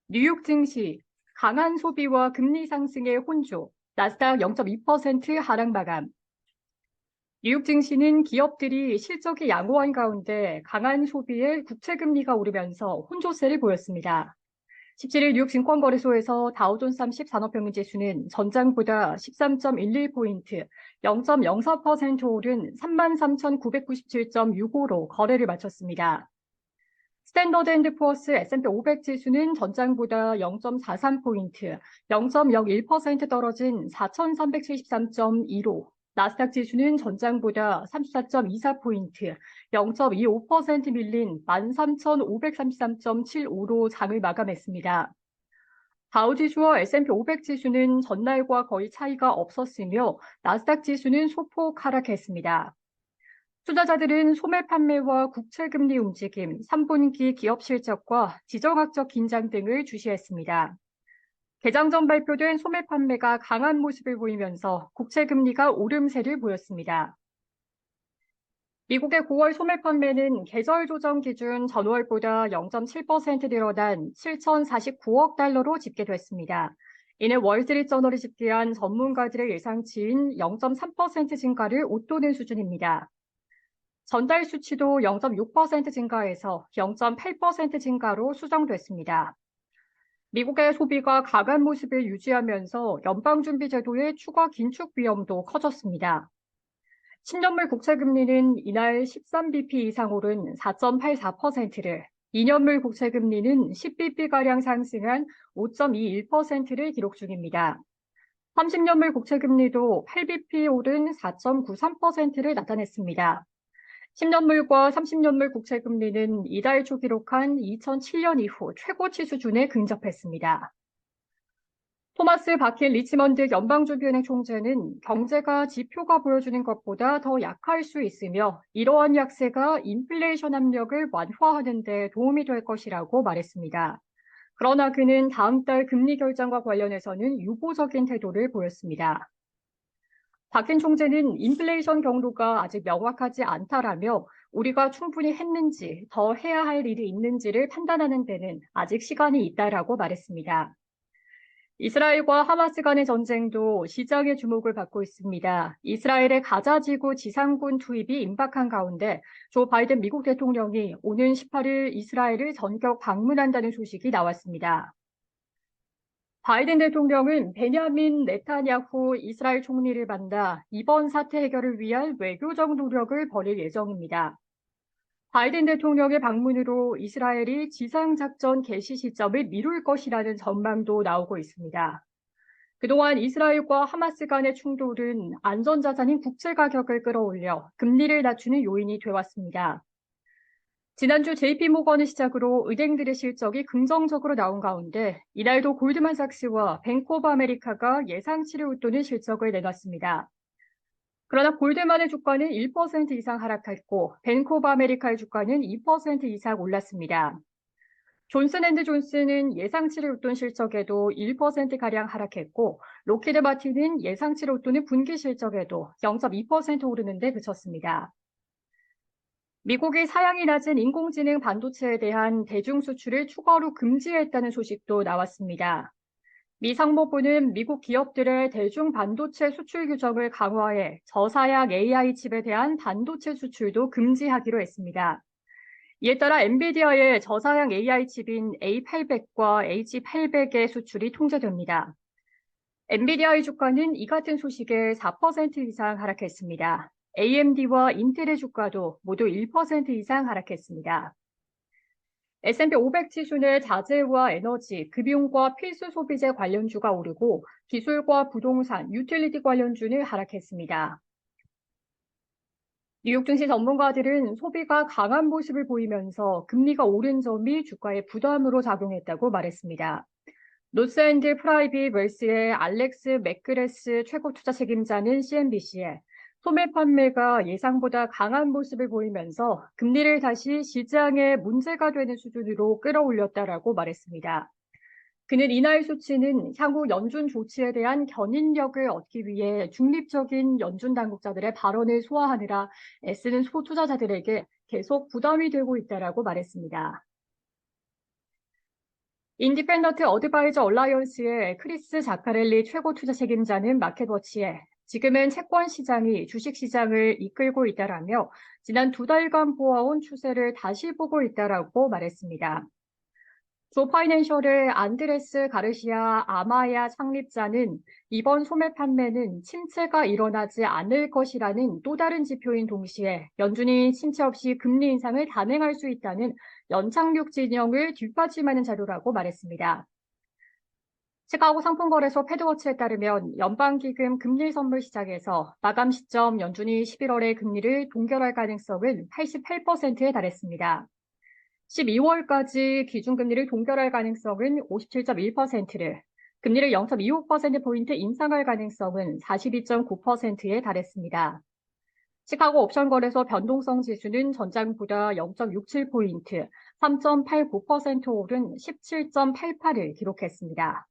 뉴욕 증시 강한 소비와 금리 상승의 혼조, 나스닥 0.2% 하락 마감. 뉴욕 증시는 기업들이 실적이 양호한 가운데 강한 소비에 국채 금리가 오르면서 혼조세를 보였습니다. 17일 뉴욕 증권거래소에서 다우존스 30 산업평균지수는 전장보다 13.11포인트, 0.04% 오른 33,997.65로 거래를 마쳤습니다. 스탠더드 앤드 푸어스 S&P 500 지수는 전장보다 0.43포인트, 0.01% 떨어진 4,373.2로, 나스닥 지수는 전장보다 34.24포인트, 0.25% 밀린 13,533.75로 장을 마감했습니다. 다우지수와 S&P 500 지수는 전날과 거의 차이가 없었으며 나스닥 지수는 소폭 하락했습니다. 투자자들은 소매 판매와 국채 금리 움직임, 3분기 기업 실적과 지정학적 긴장 등을 주시했습니다. 개장 전 발표된 소매 판매가 강한 모습을 보이면서 국채 금리가 오름세를 보였습니다. 미국의 9월 소매 판매는 계절 조정 기준 전월보다 0.7% 늘어난 7,049억 달러로 집계됐습니다. 이는 월스트리트저널이 집계한 전문가들의 예상치인 0.3% 증가를 웃도는 수준입니다. 전달 수치도 0.6% 증가해서 0.8% 증가로 수정됐습니다. 미국의 소비가 강한 모습을 유지하면서 연방준비제도의 추가 긴축 위험도 커졌습니다. 10년물 국채금리는 이날 13bp 이상 오른 4.84%를, 2년물 국채금리는 10bp가량 상승한 5.21%를 기록 중입니다. 30년물 국채금리도 8bp 오른 4.93%를 나타냈습니다. 10년물과 30년물 국채금리는 이달 초 기록한 2007년 이후 최고치 수준에 근접했습니다. 토마스 바킨 리치먼드 연방준비은행 총재는 경제가 지표가 보여주는 것보다 더 약할 수 있으며 이러한 약세가 인플레이션 압력을 완화하는 데 도움이 될 것이라고 말했습니다. 그러나 그는 다음 달 금리 결정과 관련해서는 유보적인 태도를 보였습니다. 박힌 총재는 인플레이션 경로가 아직 명확하지 않다라며 우리가 충분히 했는지 더 해야 할 일이 있는지를 판단하는 데는 아직 시간이 있다라고 말했습니다. 이스라엘과 하마스 간의 전쟁도 시장의 주목을 받고 있습니다. 이스라엘의 가자지구 지상군 투입이 임박한 가운데 조 바이든 미국 대통령이 오는 18일 이스라엘을 전격 방문한다는 소식이 나왔습니다. 바이든 대통령은 베냐민 네타냐후 이스라엘 총리를 만나 이번 사태 해결을 위한 외교적 노력을 벌일 예정입니다. 바이든 대통령의 방문으로 이스라엘이 지상작전 개시 시점을 미룰 것이라는 전망도 나오고 있습니다. 그동안 이스라엘과 하마스 간의 충돌은 안전자산인 국채 가격을 끌어올려 금리를 낮추는 요인이 되었습니다. 지난주 JP모건을 시작으로 은행들의 실적이 긍정적으로 나온 가운데 이날도 골드만삭스와 뱅크 오브 아메리카가 예상치를 웃도는 실적을 내놨습니다. 그러나 골드만의 주가는 1% 이상 하락했고 뱅크 오브 아메리카의 주가는 2% 이상 올랐습니다. 존슨앤드존슨은 예상치를 웃돈 실적에도 1%가량 하락했고 록히드 마틴은 예상치를 웃도는 분기 실적에도 0.2% 오르는 데 그쳤습니다. 미국이 사양이 낮은 인공지능 반도체에 대한 대중 수출을 추가로 금지했다는 소식도 나왔습니다. 미 상무부는 미국 기업들의 대중 반도체 수출 규정을 강화해 저사양 AI 칩에 대한 반도체 수출도 금지하기로 했습니다. 이에 따라 엔비디아의 저사양 AI 칩인 A800과 H800의 수출이 통제됩니다. 엔비디아의 주가는 이 같은 소식에 4% 이상 하락했습니다. AMD와 인텔의 주가도 모두 1% 이상 하락했습니다. S&P 500 지수는 자재와 에너지, 금융과 필수 소비재 관련주가 오르고 기술과 부동산, 유틸리티 관련주는 하락했습니다. 뉴욕 증시 전문가들은 소비가 강한 모습을 보이면서 금리가 오른 점이 주가에 부담으로 작용했다고 말했습니다. 노스앤드 프라이빗 웰스의 알렉스 맥그레스 최고 투자 책임자는 CNBC에 소매 판매가 예상보다 강한 모습을 보이면서 금리를 다시 시장의 문제가 되는 수준으로 끌어올렸다라고 말했습니다. 그는 이날 수치는 향후 연준 조치에 대한 견인력을 얻기 위해 중립적인 연준 당국자들의 발언을 소화하느라 애쓰는 소투자자들에게 계속 부담이 되고 있다라고 말했습니다. 인디펜던트 어드바이저 얼라이언스의 크리스 자카렐리 최고 투자 책임자는 마켓워치에 지금은 채권 시장이 주식 시장을 이끌고 있다라며 지난 2달간 보아온 추세를 다시 보고 있다라고 말했습니다. 조 파이낸셜의 안드레스 가르시아 아마야 창립자는 이번 소매 판매는 침체가 일어나지 않을 것이라는 또 다른 지표인 동시에 연준이 침체 없이 금리 인상을 단행할 수 있다는 연착륙 진영을 뒷받침하는 자료라고 말했습니다. 시카고 상품거래소 패드워치에 따르면 연방기금 금리 선물 시장에서 마감 시점 연준이 11월에 금리를 동결할 가능성은 88%에 달했습니다. 12월까지 기준금리를 동결할 가능성은 57.1%를, 금리를 0.25%포인트 인상할 가능성은 42.9%에 달했습니다. 시카고 옵션 거래소 변동성 지수는 전장보다 0.67포인트, 3.89% 오른 17.88을 기록했습니다.